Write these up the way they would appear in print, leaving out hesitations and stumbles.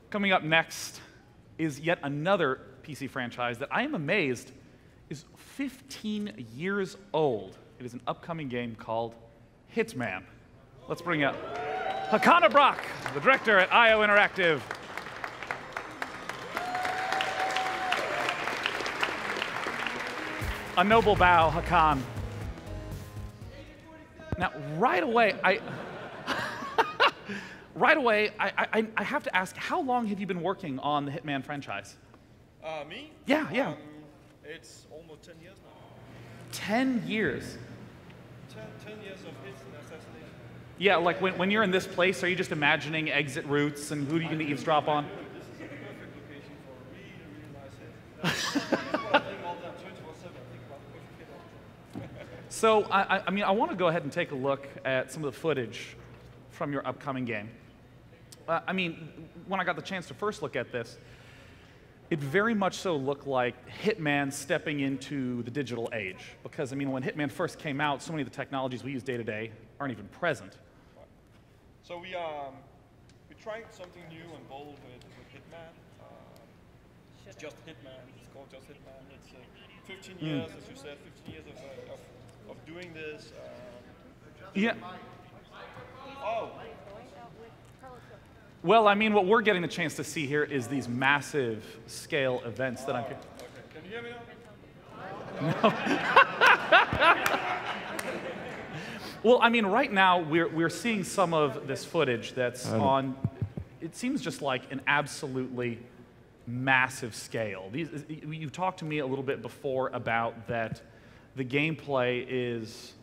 Coming up next is yet another PC franchise that I am amazed is 15 years old. It is an upcoming game called Hitman. Let's bring up Hakan Abrak, the director at IO Interactive. A noble bow, Hakan. Now, right away, I have to ask, how long have you been working on the Hitman franchise? Me? Yeah. It's almost 10 years now. 10 years? 10 years of hits and assassination. Yeah, like when you're in this place, are you just imagining exit routes and who are you going to eavesdrop on? This is a perfect location for a really, really nice hit. That's what I think all the time, 24/7. I think about the perfect hit all the time. So, I mean, I want to go ahead and take a look at some of the footage from your upcoming game. I mean, when I got the chance to first look at this, it very much so looked like Hitman stepping into the digital age. Because, I mean, when Hitman first came out, so many of the technologies we use day to day aren't even present. So we tried something new and bold with Hitman. It's just Hitman. It's called just Hitman. It's 15 years, as you said, 15 years of doing this. Yeah. Oh. Well, I mean, what we're getting the chance to see here is these massive scale events that I'm. Okay. Can you hear me now? Well, I mean, right now we're seeing some of this footage that's on. It seems just like an absolutely massive scale. You talked to me a little bit before about that. The gameplay is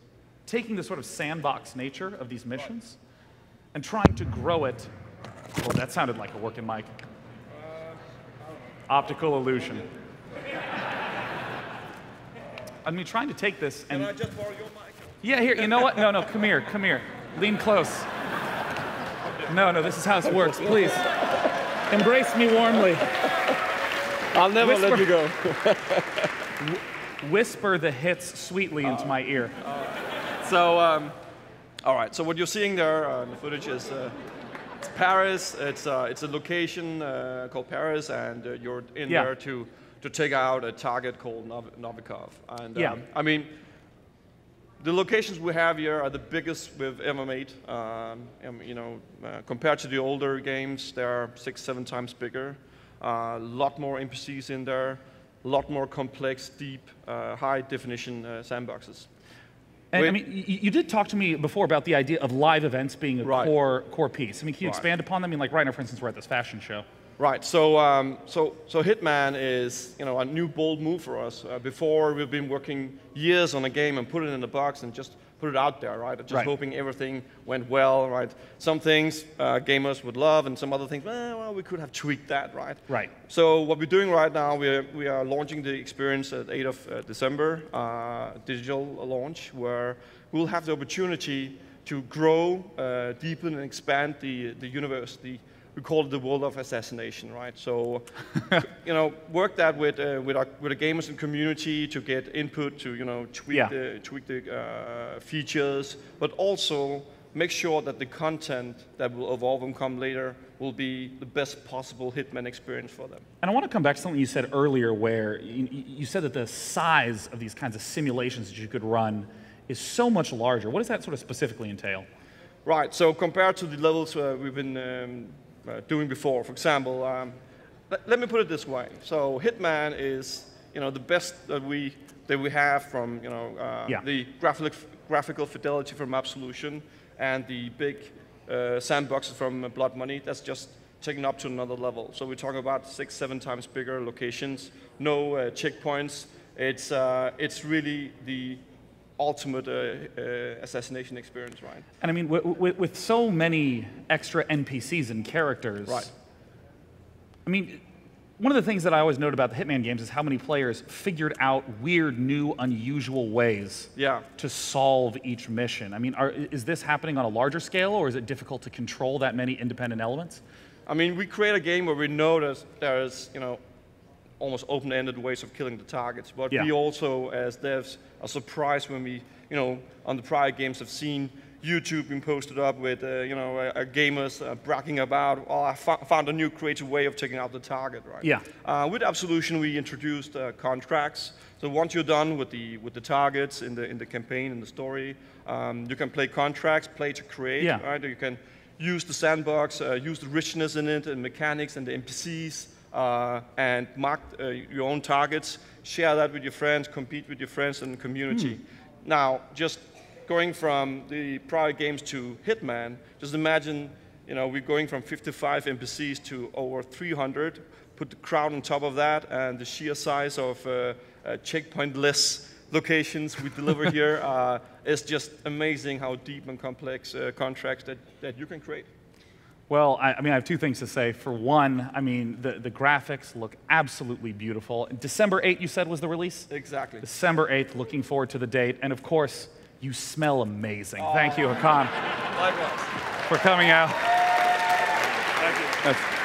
taking the sort of sandbox nature of these missions and trying to grow it. Well, that sounded like a working mic. Optical illusion. I mean, trying to take this and. Can I just borrow your mic? Yeah, here. You know what? No. Come here. Lean close. No. This is how this works. Please, embrace me warmly. I'll never let you go. Whisper the hits sweetly into my ear. So, all right. So what you're seeing there in the footage is. It's Paris. It's a location called Paris, and you're in there to take out a target called Novikov. And I mean, the locations we have here are the biggest we've ever made. You know, compared to the older games, they are 6-7 times bigger. A lot more NPCs in there. A lot more complex, deep, high-definition sandboxes. And I mean, you did talk to me before about the idea of live events being a core piece. I mean, can you expand upon them? I mean, like right now, for instance, we're at this fashion show. Right. So, so Hitman is a new bold move for us. Before we've been working years on a game and put it in a box and just put it out there, right? Just hoping everything went well, right? Some things gamers would love, and some other things, well, we could have tweaked that, right? Right. So what we're doing right now, we are launching the experience at 8th of December, digital launch, where we'll have the opportunity to grow, deepen, and expand the universe. We call it the world of assassination, right? So, work that with the gamers and community to get input to tweak the features, but also make sure that the content that will evolve and come later will be the best possible Hitman experience for them. And I want to come back to something you said earlier, where you said that the size of these kinds of simulations that you could run is so much larger. What does that sort of specifically entail? Right. So compared to the levels we've been doing before. For example, let me put it this way. So Hitman is the best that we have from the graphical fidelity from Absolution and the big sandboxes from Blood Money. That's just taken up to another level. So we're talking about 6-7 times bigger locations, no checkpoints. It's really the ultimate assassination experience, right? And I mean, with so many extra NPCs and characters, right? I mean, one of the things that I always note about the Hitman games is how many players figured out weird, new, unusual ways to solve each mission. I mean, is this happening on a larger scale, or is it difficult to control that many independent elements? I mean, we create a game where we know there's almost open-ended ways of killing the targets, but we also, as devs, are surprised when we, on the prior games have seen, YouTube being posted up with gamers bragging about, oh, I found a new creative way of taking out the target, right? Yeah. With Absolution, we introduced contracts. So once you're done with the targets in the campaign, in the story, you can play contracts, play to create, right? You can use the sandbox, use the richness in it, and mechanics, and the NPCs, and mark your own targets, share that with your friends, compete with your friends in the community. Now, just going from the prior games to Hitman, just imagine, we're going from 55 NPCs to over 300, put the crowd on top of that, and the sheer size of checkpoint-less locations we deliver here is just amazing how deep and complex contracts that you can create. Well, I mean, I have two things to say. For one, I mean, the graphics look absolutely beautiful. December 8th, you said, was the release? Exactly. December 8th, looking forward to the date. And of course, you smell amazing. Thank you, Hakan. Likewise. For coming out. Thank you.